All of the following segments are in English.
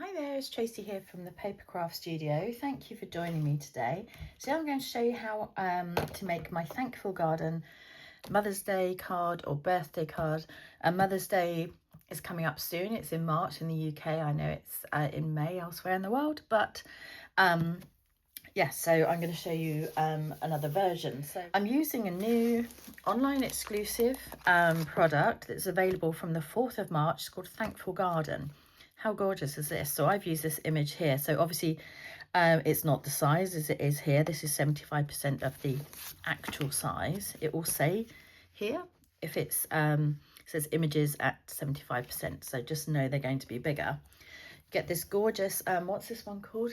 Hi there, it's Tracy here from the Papercraft studio. Thank you for joining me today. Today I'm going to show you how to make my Thankful Garden Mother's Day card or birthday card. Mother's Day is coming up soon. It's in March in the UK. I know it's in May elsewhere in the world, but yes, so I'm going to show you another version. So I'm using a new online exclusive product that's available from the 4th of March. It's called Thankful Garden. How gorgeous is this? So I've used this image here. So obviously it's not the size as it is here. This is 75% of the actual size. It will say here if it's says images at 75%. So just know they're going to be bigger. Get this gorgeous what's this one called?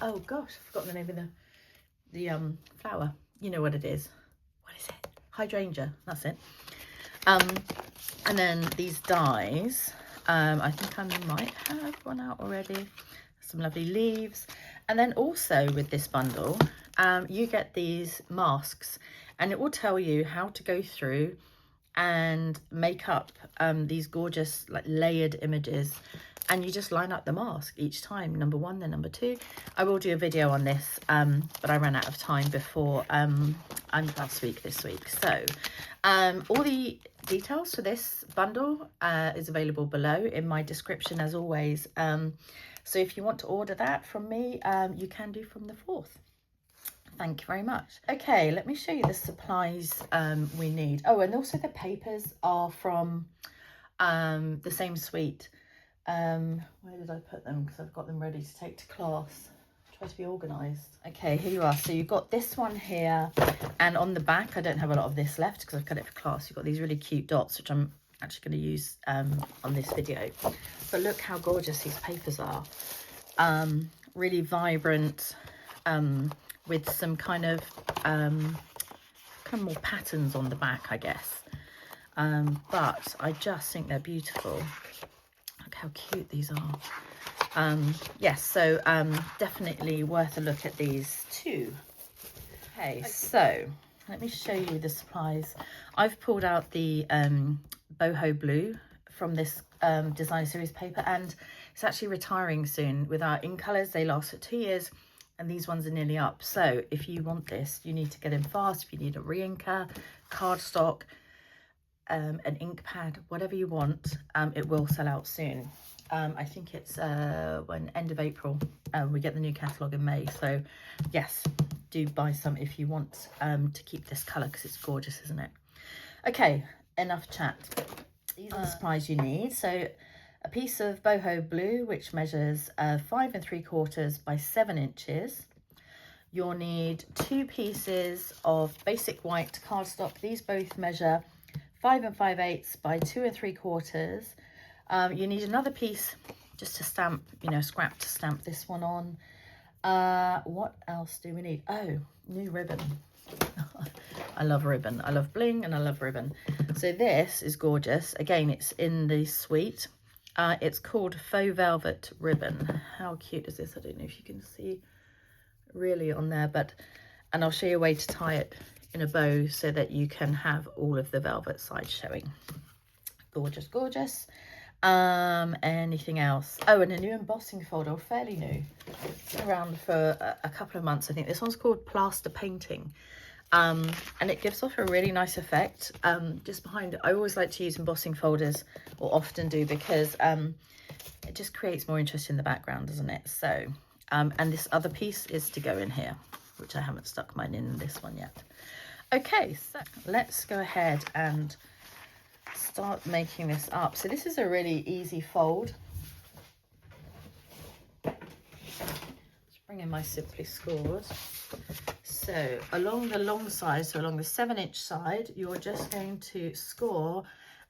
Oh gosh, I've forgotten the name of the flower. You know what it is. What is it? Hydrangea. That's it. And then these dies. I think I might have one out already. Some lovely leaves. And then also with this bundle, you get these masks, and it will tell you how to go through and make up these gorgeous like layered images, and you just line up the mask each time, number one, then number two. I will do a video on this, but I ran out of time before this week. So all the details for this bundle is available below in my description as always. So if you want to order that from me, you can do from the 4th. Thank you very much. Okay, let me show you the supplies we need. Oh, and also the papers are from the same suite. Where did I put them? Because I've got them ready to take to class. Try to be organised. Okay, here you are. So you've got this one here, and on the back, I don't have a lot of this left because I've cut it for class. You've got these really cute dots, which I'm actually going to use on this video. But look how gorgeous these papers are. Really vibrant, with some kind of more patterns on the back, I guess. But I just think they're beautiful. Look how cute these are. Yes, so definitely worth a look at these too. Okay, so let me show you the supplies. I've pulled out the Boho blue from this design series paper, and it's actually retiring soon. With our ink colours, they last for 2 years, and these ones are nearly up. So if you want this, you need to get in fast. If you need a re-inker, cardstock, an ink pad, whatever you want, it will sell out soon. I think it's end of April. We get the new catalogue in May. So yes, do buy some if you want to keep this colour, because it's gorgeous, isn't it? Okay, enough chat. These are the supplies you need. So a piece of Boho blue, which measures 5 3/4 by 7 inches. You'll need 2 pieces of basic white cardstock. These both measure 5 5/8 by 2 3/4. You need another piece just to stamp, scrap to stamp this one on. What else do we need? Oh, new ribbon. I love ribbon. I love bling and I love ribbon. So this is gorgeous. Again, it's in the suite. It's called Faux Velvet Ribbon. How cute is this? I don't know if you can see really on there, and I'll show you a way to tie it in a bow so that you can have all of the velvet side showing. Gorgeous, gorgeous. Anything else? Oh, and a new embossing folder, fairly new. It's been around for a couple of months, I think. This one's called Plaster Painting. And it gives off a really nice effect. Just behind it, I always like to use embossing folders, or often do, because it just creates more interest in the background, doesn't it? So, and this other piece is to go in here, which I haven't stuck mine in this one yet. Okay, so let's go ahead and start making this up. So this is a really easy fold. Let's bring in my Simply Scored. So along the long side, so along the 7-inch side, you're just going to score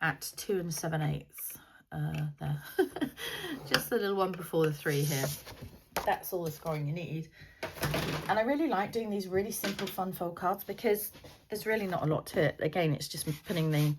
at 2 7/8. There. Just the little one before the 3 here. That's all the scoring you need. And I really like doing these really simple fun fold cards because there's really not a lot to it. Again, it's just putting the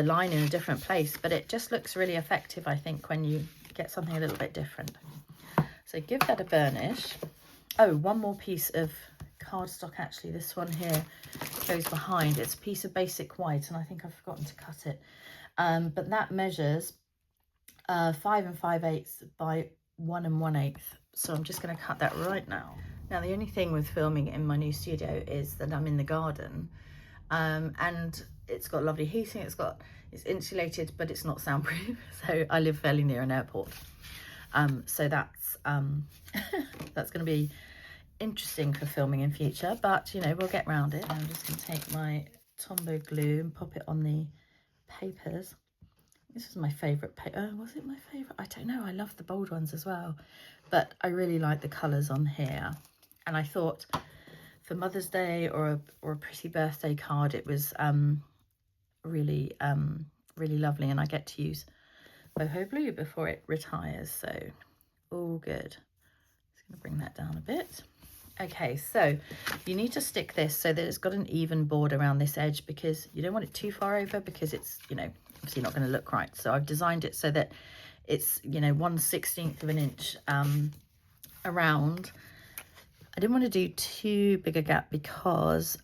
line in a different place, but it just looks really effective, I think, when you get something a little bit different. So give that a burnish. Oh, one more piece of cardstock, actually. This one here goes behind. It's a piece of basic white, and I think I've forgotten to cut it. But that measures 5 5/8 by 1 1/8. So I'm just going to cut that right now. Now the only thing with filming in my new studio is that I'm in the garden, and it's got lovely heating. It's insulated, but it's not soundproof. So I live fairly near an airport. So that's that's going to be interesting for filming in future, but you know, we'll get around it. I'm just going to take my Tombow glue and pop it on the papers. This is my favourite paper. Was it my favourite? I don't know. I love the bold ones as well, but I really like the colours on here. And I thought for Mother's Day or a pretty birthday card, it was really lovely, and I get to use Boho blue before it retires, so all good. Just going to bring that down a bit. Okay, so you need to stick this so that it's got an even board around this edge, because you don't want it too far over, because it's, you know, obviously not going to look right. So I've designed it so that it's, you know, 1/16 of an inch around. I didn't want to do too big a gap because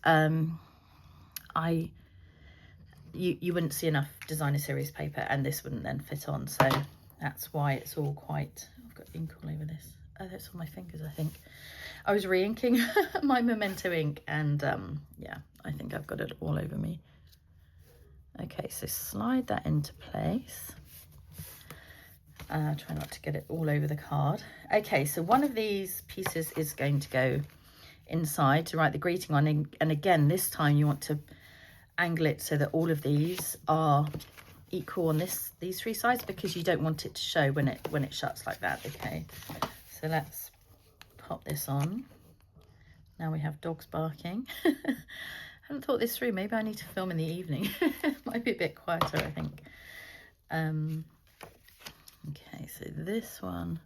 you wouldn't see enough designer series paper, and this wouldn't then fit on. So that's why it's all quite, I've got ink all over this. Oh, that's on my fingers, I think. I was re-inking my Memento ink, and yeah, I think I've got it all over me. Okay, so slide that into place. Try not to get it all over the card. Okay, so one of these pieces is going to go inside to write the greeting on, and again, this time you want to angle it so that all of these are equal on these three sides, because you don't want it to show when it shuts like that. Okay, so let's pop this on. Now we have dogs barking. I haven't thought this through. Maybe I need to film in the evening. Might be a bit quieter, I think. Okay, so this one,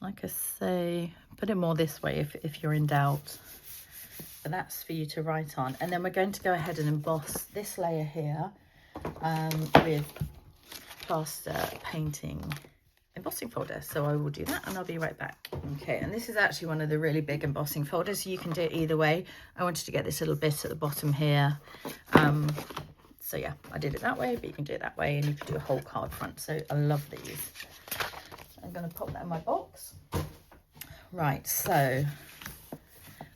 like I say, put it more this way if you're in doubt. But that's for you to write on. And then we're going to go ahead and emboss this layer here with Plaster painting embossing folder. So I will do that, and I'll be right back. Okay, and this is actually one of the really big embossing folders. You can do it either way. I wanted to get this little bit at the bottom here. So yeah, I did it that way, but you can do it that way, and you can do a whole card front. So I love these. I'm going to pop that in my box. Right, so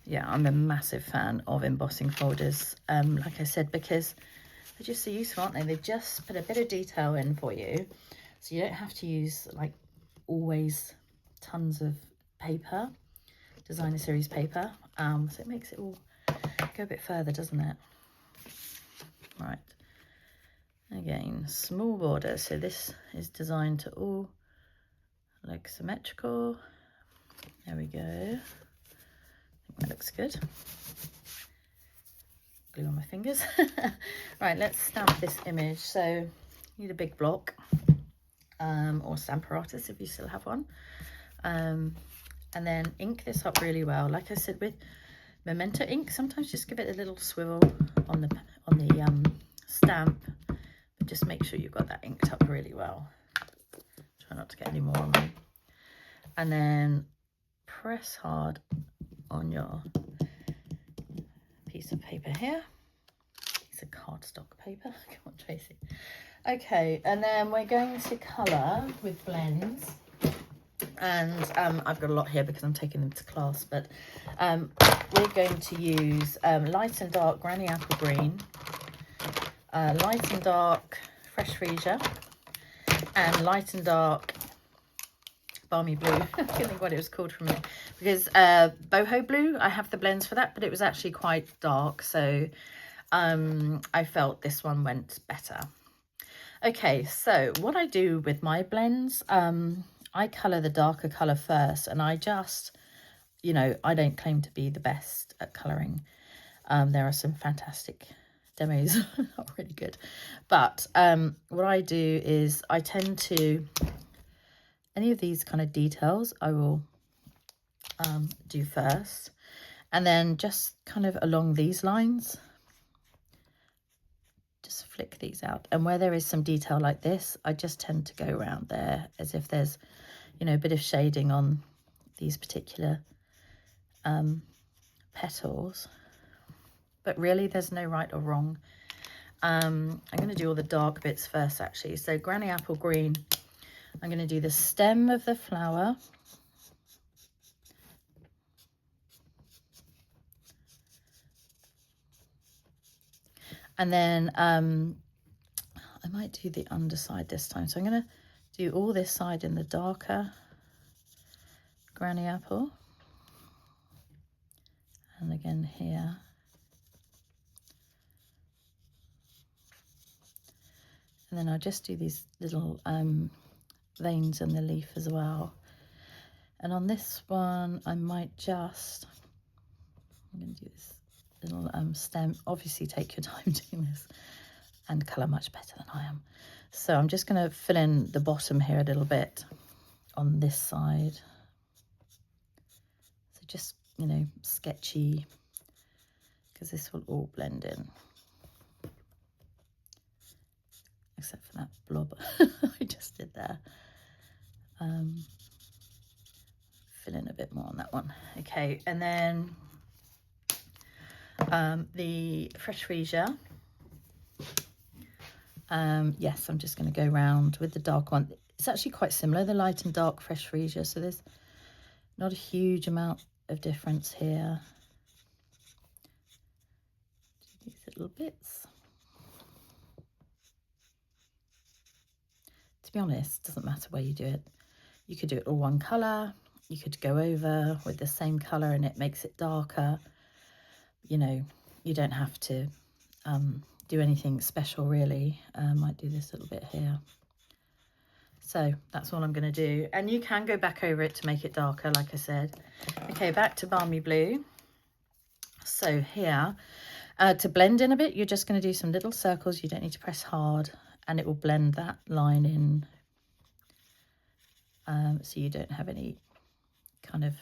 yeah, I'm a massive fan of embossing folders, like I said, because they're just so useful, aren't they? They just put a bit of detail in for you, so you don't have to use, like, always tons of paper, designer series paper. So it makes it all go a bit further, doesn't it? Right. Again, small border, so this is designed to all look symmetrical. There we go. I think that looks good. Glue on my fingers. Right, let's stamp this image. So you need a big block, or stamp apparatus if you still have one. And then ink this up really well. Like I said, with Memento ink, sometimes just give it a little swivel on the stamp. Just make sure you've got that inked up really well. Try not to get any more on me. And then press hard on your piece of paper here. It's a cardstock paper. Come on, Tracy. Okay, and then we're going to colour with blends. And I've got a lot here because I'm taking them to class, but we're going to use light and dark Granny Apple Green, light and dark Fresh Freesia, and light and dark Balmy Blue. I can't think what it was called from it, because Boho Blue, I have the blends for that, but it was actually quite dark, so I felt this one went better. Okay, so what I do with my blends, I colour the darker colour first, and I just, you know, I don't claim to be the best at colouring. There are some fantastic demos, not really good, but what I do is I tend to, any of these kind of details I will do first, and then just kind of along these lines just flick these out, and where there is some detail like this, I just tend to go around there as if there's, you know, a bit of shading on these particular petals. But really, there's no right or wrong. I'm going to do all the dark bits first, actually. So Granny Apple Green, I'm going to do the stem of the flower. And then I might do the underside this time. So I'm going to do all this side in the darker granny apple. And again here. And then I'll just do these little veins in the leaf as well. And on this one, I might just, I'm going to do this little stem. Obviously take your time doing this and colour much better than I am. So I'm just going to fill in the bottom here a little bit on this side. So just, you know, sketchy, because this will all blend in. Except for that blob I just did there. Fill in a bit more on that one. Okay, and then the fresh freesia. Yes, I'm just going to go round with the dark one. It's actually quite similar, the light and dark fresh freesia, so there's not a huge amount of difference here. These little bits. To be honest, it doesn't matter where you do it. You could do it all one colour, you could go over with the same colour and it makes it darker. You know, you don't have to do anything special really. I might do this little bit here. So that's all I'm going to do. And you can go back over it to make it darker, like I said. Okay, back to Balmy Blue. So here, to blend in a bit, you're just going to do some little circles. You don't need to press hard. And it will blend that line in, so you don't have any kind of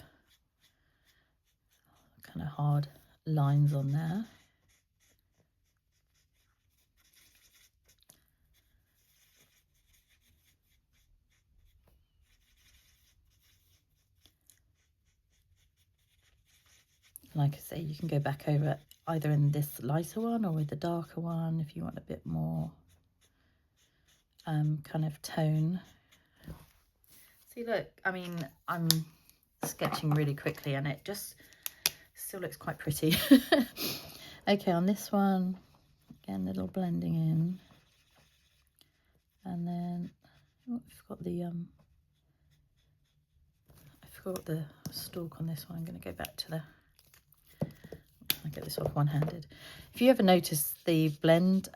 hard lines on there. Like I say, you can go back over either in this lighter one or with the darker one if you want a bit more kind of tone. See, look, I mean, I'm sketching really quickly and it just still looks quite pretty. Okay, on this one, again, little blending in. And then, oh, I forgot the stalk on this one. I'm going to go back to the, I'll get this off one-handed. If you ever notice the blend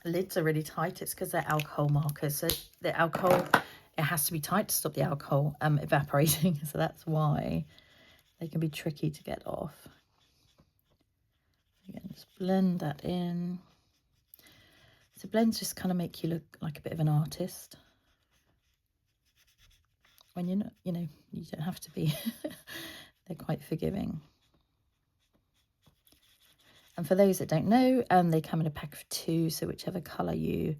lids are really tight, it's because they're alcohol markers. So the alcohol, it has to be tight to stop the alcohol evaporating. So that's why they can be tricky to get off. Again, just blend that in. So blends just kind of make you look like a bit of an artist. When you're not, you know, you don't have to be. They're quite forgiving. And for those that don't know, they come in a pack of 2, so whichever colour you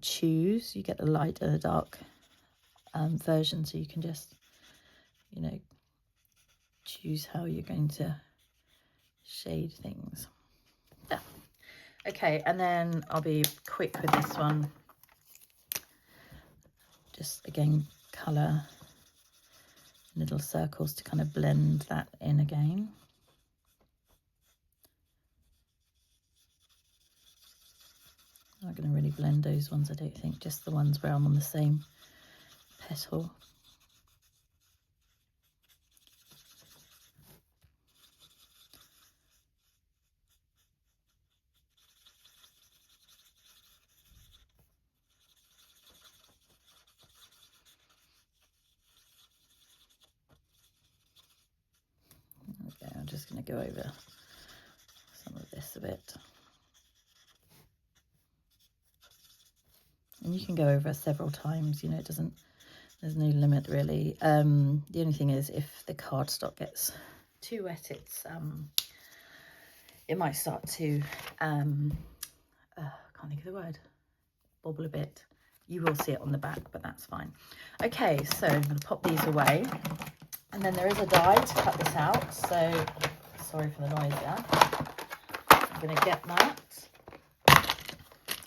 choose, you get a light and a dark version, so you can just, you know, choose how you're going to shade things. Yeah. Okay, and then I'll be quick with this one. Just, again, colour little circles to kind of blend that in again. I'm not going to really blend those ones, I don't think, just the ones where I'm on the same petal. Okay, I'm just going to go over some of this a bit. And you can go over several times, you know, it doesn't, there's no limit really. The only thing is if the cardstock gets too wet, it's it might start to can't think of the word, bobble a bit. You will see it on the back, but that's fine. Okay, so I'm going to pop these away, and then there is a die to cut this out, so sorry for the noise there. I'm going to get that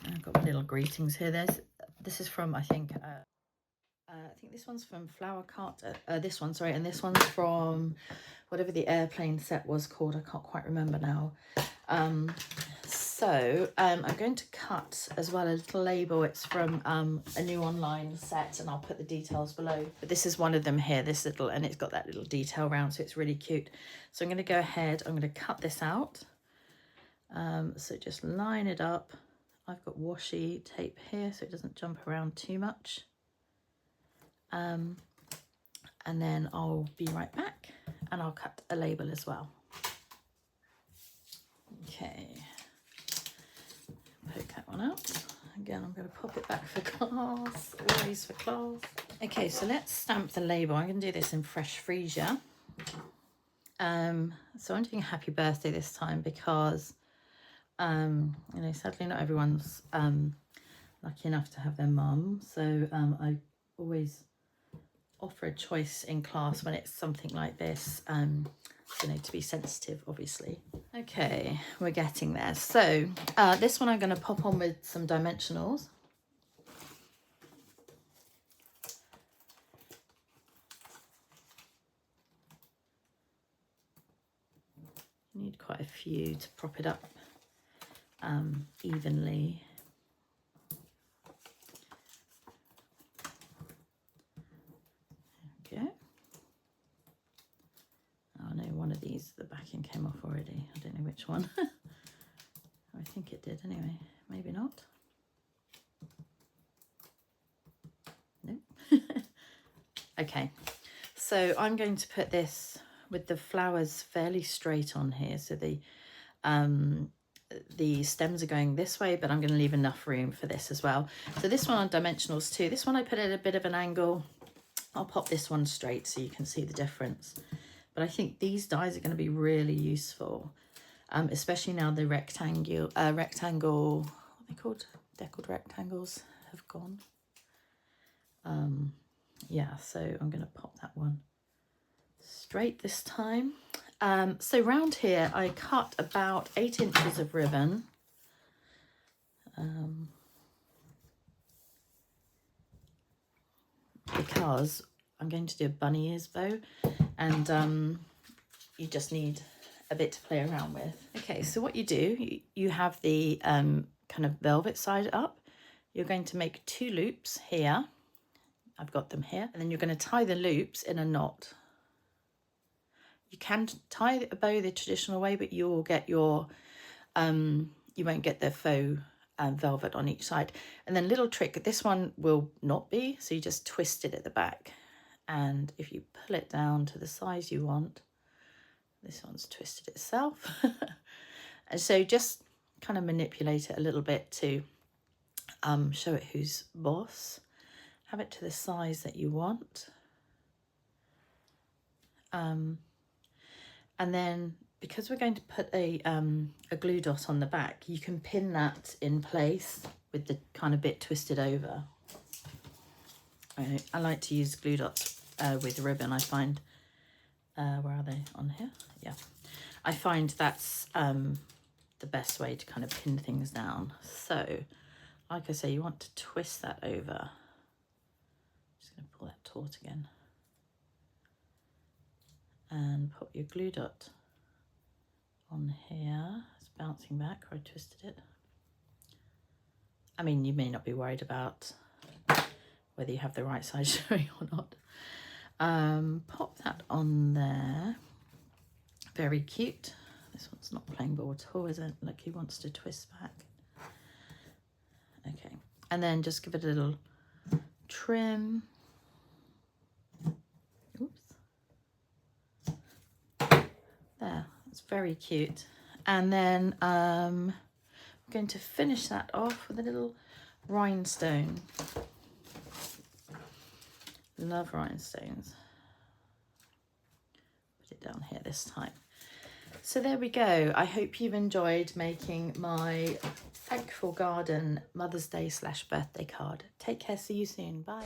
and I've got my little greetings here. This is from, I think this one's from Flower Cart. This one, sorry, and this one's from whatever the airplane set was called. I can't quite remember now. So I'm going to cut as well a little label. It's from a new online set, and I'll put the details below. But this is one of them here, this little, and it's got that little detail around, so it's really cute. So I'm going to go ahead, I'm going to cut this out. So just line it up. I've got washi tape here so it doesn't jump around too much. And then I'll be right back and I'll cut a label as well. Okay, poke that one out. Again, I'm going to pop it back for class, always for class. Okay, so let's stamp the label. I'm going to do this in fresh Freesia. So I'm doing happy birthday this time because, you know, sadly not everyone's lucky enough to have their mum. So I always offer a choice in class when it's something like this, you know, to be sensitive, obviously. Okay, we're getting there. So this one I'm going to pop on with some dimensionals. You need quite a few to prop it up evenly. Okay. Oh no, one of these, the backing came off already. I don't know which one. I think it did anyway. Maybe not. No. Okay, so I'm going to put this with the flowers fairly straight on here. So the stems are going this way, but I'm going to leave enough room for this as well. So this one on dimensionals too. This one I put at a bit of an angle. I'll pop this one straight so you can see the difference. But I think these dies are going to be really useful, especially now the rectangle, what are they called? Deckled rectangles have gone. Yeah, so I'm going to pop that one straight this time. So round here I cut about 8 inches of ribbon. Because I'm going to do a bunny ears bow, and you just need a bit to play around with. Okay, so what you do, you have the kind of velvet side up. You're going to make 2 loops here. I've got them here. And then you're going to tie the loops in a knot. You can tie a bow the traditional way, but you'll get your, you won't get the faux velvet on each side. And then little trick, this one will not be, so you just twist it at the back. And if you pull it down to the size you want, this one's twisted itself. And so just kind of manipulate it a little bit to show it who's boss. Have it to the size that you want. And then because we're going to put a glue dot on the back, you can pin that in place with the kind of bit twisted over. I like to use glue dots with ribbon. I find, where are they? On here? Yeah. I find that's the best way to kind of pin things down. So, like I say, you want to twist that over. Just going to pull that taut again. And put your glue dot on here. It's bouncing back, or I twisted it. I mean, you may not be worried about whether you have the right size showing or not. Pop that on there. Very cute. This one's not playing ball at all, is it? Look, he wants to twist back. Okay, and then just give it a little trim. There, it's very cute. And then I'm going to finish that off with a little rhinestone. Love rhinestones. Put it down here this time. So there we go. I hope you've enjoyed making my Thankful Garden Mother's Day / birthday card. Take care, see you soon. Bye.